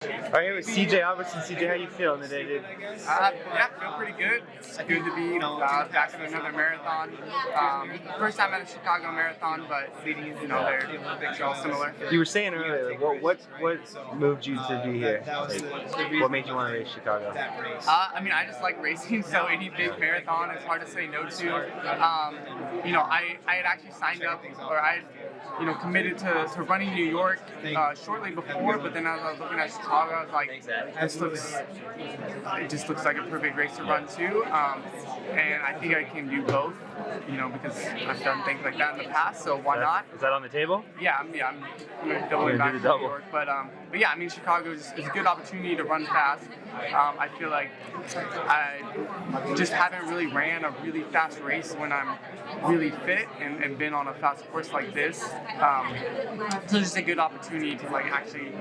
All right, here with CJ Albertson. CJ, how you feeling today, dude? Yeah, feel pretty good. It's good to be, back at another marathon. First time at a Chicago marathon, but they're all similar. You were saying earlier, what moved you to be here? Like, what made you want to race Chicago? I just like racing, so any big marathon, it's hard to say no to. I had actually signed up, or I committed to running New York shortly before, but then as I was looking at Chicago, I was like, it just looks like a perfect race to run too. And I think I can do both, because I've done things like that in the past, so why not? Is that on the table? Yeah, I'm going back to New York, but yeah, Chicago is a good opportunity to run fast. I feel like I just haven't really ran a really fast race when I'm really fit and been on a fast course like this. So it's just a good opportunity to actually,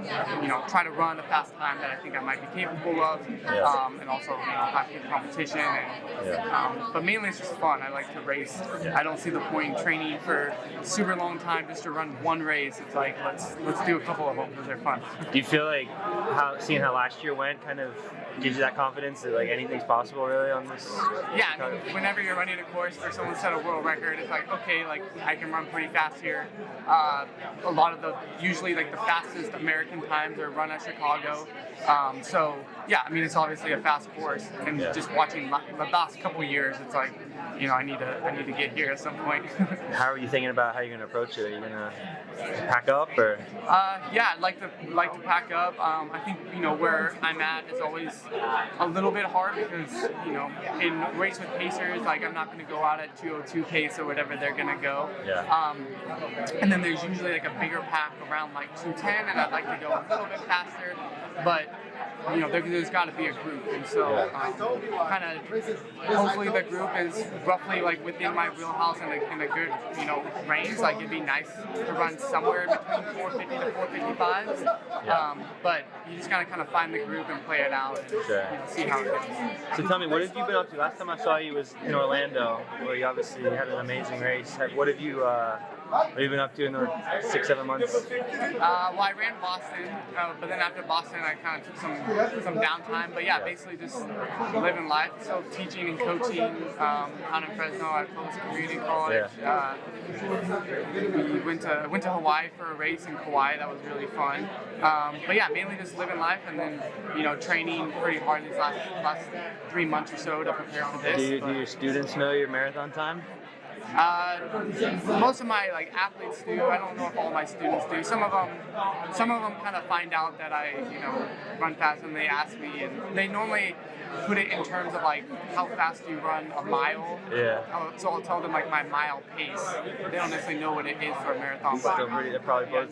try to run a fast time that I think I might be capable of, and also have good competition. But mainly it's just fun. I like to race. I don't see the point in training for a super long time just to run one race. It's like let's do a couple of them because they're fun. Do you feel like seeing how last year went kind of gives you that confidence that anything's possible really on this? Yeah, whenever you're running a course where someone set a world record, it's like, okay, I can run pretty fast here. A lot of usually the fastest American times are run at Chicago. So yeah, it's obviously a fast course, and just watching the last couple of years, it's like, I need to get here at some point. How are you thinking about how you're going to approach it? Are you going to pack up or? Yeah, I'd like to pack up. I think where I'm at is always a little bit hard because in race with pacers, I'm not going to go out at 2:02 pace or whatever they're going to go. Yeah. And then there's usually a bigger pack around 2:10, and I'd like to go a little bit faster, but there's got to be a group, and so hopefully the group is roughly within my wheelhouse in a good range. It'd be nice to run somewhere between 450 to 455. But you just gotta kind of find the group and play it out and see how it goes. So tell me, what have you been up to? Last time I saw you was in Orlando, where you obviously had an amazing race. What have you been up to in the 6-7 months? Well, I ran Boston, but then after Boston, I kind of took some downtime. But yeah, basically just living life. So teaching and coaching out in Fresno at Columbus Community College. We went to Hawaii for a race in Kauai. That was really fun. But yeah, mainly just living life, and then training pretty hard these last 3 months or so to prepare for this. Do your students know your marathon time? Most of my athletes do. I don't know if all my students do. Some of them kind of find out that I run fast when they ask me, and they normally put it in terms of how fast do you run a mile. Yeah. So I'll tell them my mile pace. They don't necessarily know what it is for a marathon. So that probably blows